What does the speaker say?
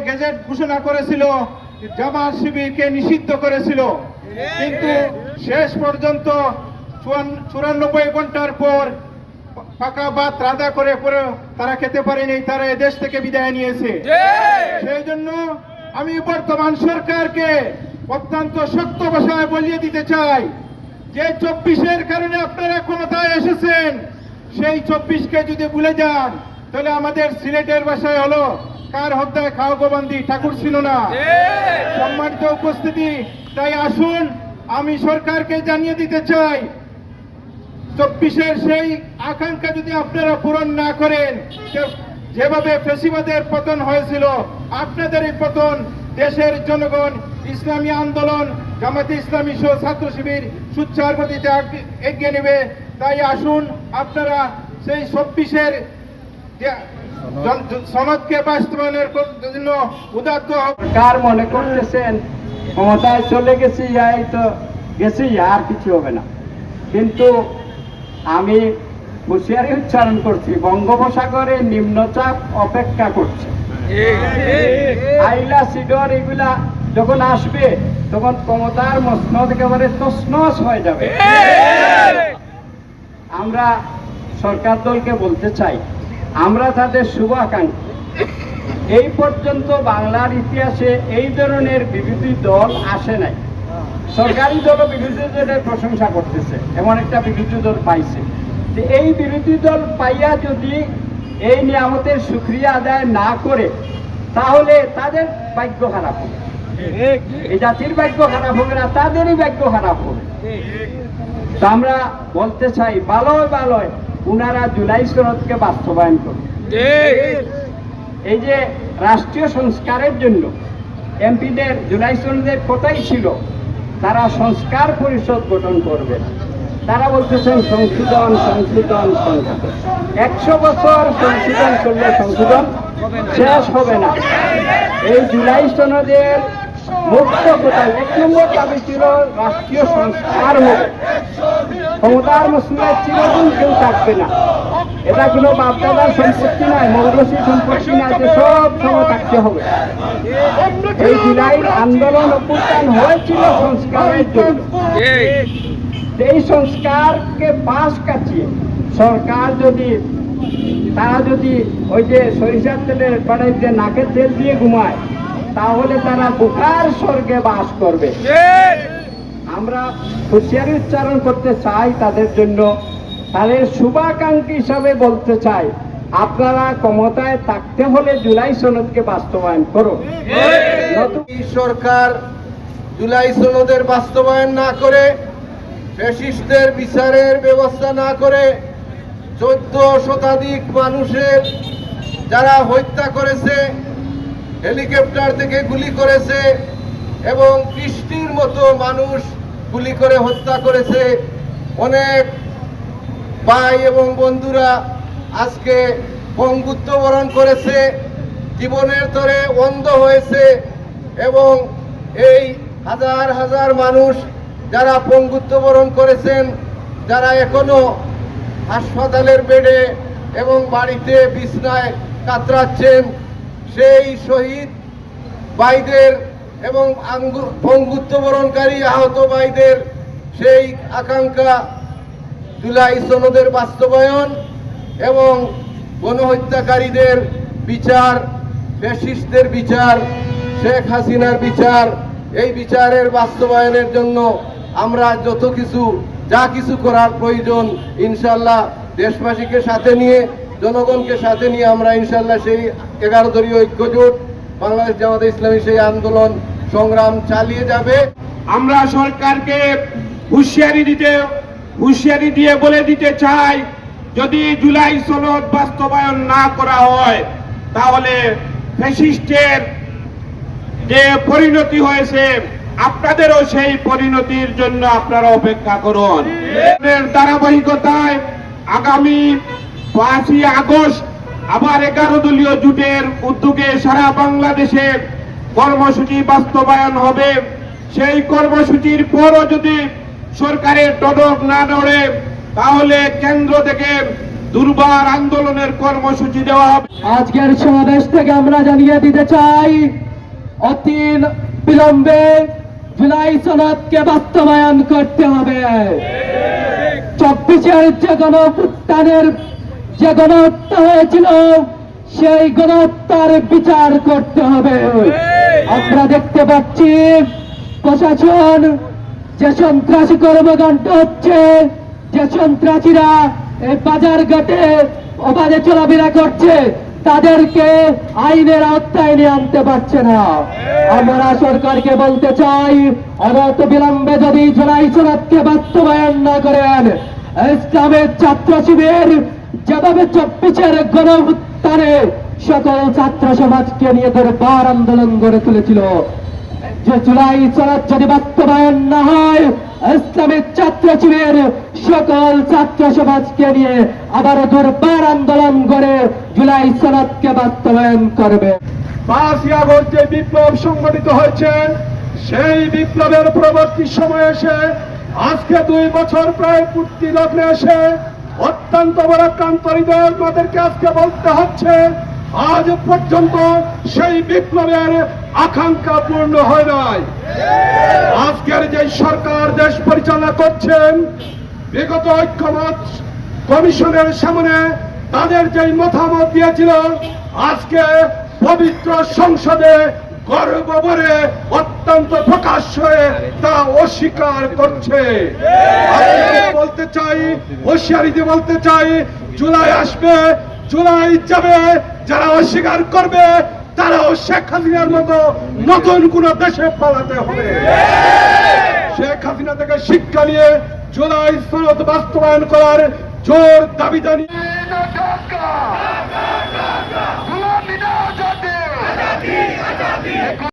Gazette ঘোষণা করেছিল, জামাত শিবিরকে নিষিদ্ধ করেছিল, কিন্তু শেষ পর্যন্ত 94 ঘন্টার পর পাকা ভাত রাধা করে তারা খেতে পারেনি, তারা এদেশ থেকে বিদায় নিয়েছে। সেই জন্য আমি বর্তমান সরকারকে অত্যন্ত শক্ত ভাষায় বলিয়ে দিতে চাই যে 24-এর কারণে আপনারা ক্ষমতায় এসেছেন, সেই 24কে যদি ভুলে যান তাহলে আমাদের সিলেটের ভাষায় হলো কার হত্যায় খাও গোবন্দি ঠাকুর ছিল না। সম্মানিত উপস্থিতি, তাই আসুন আমি সরকারকে জানিয়ে দিতে চাই 24-এর সেই আকাঙ্ক্ষা যদি আপনারা পূরণ না করেন, যেভাবে ফ্যাসিবাদের পতন হয়েছিল আপনাদের এই পতন দেশের জনগণ, ইসলামী আন্দোলন, জামাতে ইসলামী সহ ছাত্র শিবির সুচ্চার গতিতে এগিয়ে নেবে। তাই আসুন আপনারা সেই 24-এর সনদকে বাস্তবায়নের জন্য উদাত্ত। সরকার মনে করতেছেন ক্ষমতায় চলে গেছি, এই তো গেছি, আর কিছু হবে না, কিন্তু আমি হুঁশিয়ারি উচ্চারণ করছি, বঙ্গোপসাগরে নিম্নচাপ অপেক্ষা করছে। আইলা সিডর এগুলা যখন আসবে তখন ক্ষমতার মসনদ একেবারে তছনছ হয়ে যাবে। আমরা সরকার দলকে বলতে চাই, আমরা তাদের শুভাকাঙ্ক্ষী। এই পর্যন্ত বাংলার ইতিহাসে এই ধরনের বিরোধী দল আসে নাই। সরকারি দলও বিরোধী দলের প্রশংসা করতেছে, এমন একটা বিরোধী দল পাইছে। এই বিরোধী দল পাইয়া যদি এই নিয়ামতের সুক্রিয়া আদায় না করে তাহলে তাদের ভাগ্য খারাপ হবে, এই জাতির ভাগ্য খারাপ হবে না, তাদেরই ভাগ্য খারাপ হবে। তো আমরা বলতে চাই, ভালোয় উনারা জুলাই সনদকে বাস্তবায়ন করুন। এই যে রাষ্ট্রীয় সংস্কারের জন্য এমপিদের জুলাই সনদের কথাই ছিল তারা সংস্কার পরিষদ গঠন করবে। তারা বলতেছেন সংশোধন 100 বছর সংশোধন করলে সংশোধন শেষ হবে না। এই জুলাই সনদের মুখ্য কথা 1 নম্বর দাবি ছিল রাষ্ট্রীয় সংস্কার হবে। ক্ষমতার মসনদে চিরদিন কেউ থাকবে না, এটা কোনো বাপদাদার সম্পত্তি নয়, মৌরসী সম্পত্তি নয় যে সব সময় থাকতে হবে। এই জুলাই আন্দোলন অভ্যুত্থান হয়েছিল সংস্কারের জন্য। এই সংস্কারকে পাশ কাটিয়ে সরকার তারা যদি ওই যে সরিষার তেলের বাড়াইতে নাকের তেল দিয়ে ঘুমায়, তাহলে তারা বোকার স্বর্গে বাস করবে। আমরা হুঁশিয়ারি উচ্চারণ করতে চাই তাদের জন্য, তাদের শুভাকাঙ্ক্ষী হিসাবে বলতে চাই, আপনারা ক্ষমতায় থাকতে হলে জুলাই সনদকে বাস্তবায়ন করুন। সরকার জুলাই সনদের বাস্তবায়ন না করে, ফ্যাসিস্টদের বিচারের ব্যবস্থা না করে, 14 শতাধিক মানুষের যারা হত্যা করেছে, হেলিকপ্টার থেকে গুলি করেছে এবং বৃষ্টির মতো মানুষ গুলি করে হত্যা করেছে, অনেক ভাই এবং বন্ধুরা আজকে পঙ্গুত্ব বরণ করেছে, জীবনের তরে অন্ধ হয়েছে এবং এই হাজার হাজার মানুষ যারা পঙ্গুত্ব বরণ করেছেন, যারা এখনো হাসপাতালের বেডে এবং বাড়িতে বিছনায় কাতরাচ্ছেন, সেই শহীদ ভাইদের এবং পঙ্গুত্ব বরণকারী আহত ভাইদের সেই আকাঙ্ক্ষা জুলাই সনদের বাস্তবায়ন এবং গণহত্যাকারীদের বিচার, ফ্যাসিস্টদের বিচার, শেখ হাসিনার বিচার, এই বিচারের বাস্তবায়নের জন্য আমরা যা কিছু করার প্রয়োজন ইনশাল্লাহ দেশবাসীকে সাথে নিয়ে, জনগণকে সাথে নিয়ে আমরা ইনশাল্লাহ সেই 11 দলীয় ঐক্যজোট বাংলাদেশ জামাতে ইসলামী সেই আন্দোলন সংগ্রাম চালিয়ে যাবে। আমরা সরকারকে হুঁশিয়ারি দিয়ে বলে দিতে চাই, যদি জুলাই সনদ বাস্তবায়ন না করা হয় তাহলে ফ্যাসিস্টের যে পরিণতি হয়েছে আপনাদেরও সেই পরিণতির জন্য আপনারা অপেক্ষা করুন। এর ধারাবাহিকতায় আগামী 5ই আগস্ট আবার 11 দলীয় জোটের উদ্যোগে সারা বাংলাদেশে কর্মসূচি বাস্তবায়ন হবে। সেই কর্মসূচির পরও যদি সরকারের টনক না নড়ে তাহলে কেন্দ্র থেকে দুর্বার আন্দোলনের কর্মসূচি দেওয়া হবে। আজকের সমাবেশ থেকে আমরা জানিয়ে দিতে চাই, অতি বিলম্বে জুলাই সনদকে বাস্তবায়ন করতে হবে। 24-এর যে গণঅভ্যুত্থানের যে গণহত্যা হয়েছিল, সেই গণহত্যার বিচার করতে হবে। আমরা দেখতে পাচ্ছি প্রশাসন যে সন্ত্রাসী কর্মকাণ্ড হচ্ছে, যে সন্ত্রাসীরা এই বাজার ঘাটে অবাধে চলাফেরা করছে, তাদেরকে আইনের আওতায় নিয়ে আনতে পারছে না। আমরা সরকারকে বলতে চাই, অনন্ত বিলম্বে যদি জুলাই সনদকে বাস্তবায়ন না করেন, ইসলামের ছাত্র শিবির যেভাবে 24-এর গণঅভ্যুত্থানে সকল ছাত্র সমাজকে নিয়ে দরবার আন্দোলন গড়ে তুলেছিল, যে জুলাই সনদ যদি বাস্তবায়ন না হয়, ইসলামের ছাত্র শিবির সকল ছাত্র সমাজকে নিয়ে আবারও দুর্বার আন্দোলন করে জুলাই সনদকে বাস্তবায়ন করবে। 5ই আগস্ট যে বিপ্লব সংগঠিত হয়েছে, সেই বিপ্লবের পরবর্তী সময়ে এসে আজকে 2 বছর প্রায় পূর্তি লগ্নে এসে অত্যন্ত বরাক্রান্ত হৃদয় আমাদেরকে আজকে বলতে হচ্ছে, আজ পর্যন্ত সেই বিপ্লবের আকাঙ্ক্ষা পূর্ণ হয় নাই। আজকের যে সরকার দেশ পরিচালনা করছেন, বিগত ঐক্যমত কমিশনের সামনে তাদের যে মতামত দিয়েছিল, আজকে পবিত্র সংসদে গর্ব ভরে অত্যন্ত প্রকাশ্য হয়ে তা অস্বীকার করছে। আমি বলতে চাই, হুঁশিয়ারিতে বলতে চাই, জুলাই আসবে, জুলাই যাবে, যারা অস্বীকার করবে তারাও শেখ হাসিনার মতো নতুন কোন দেশে পালাতে হবে। শেখ হাসিনা থেকে শিক্ষা নিয়ে জুলাই সনদ বাস্তবায়ন করার জোর দাবি জানিয়ে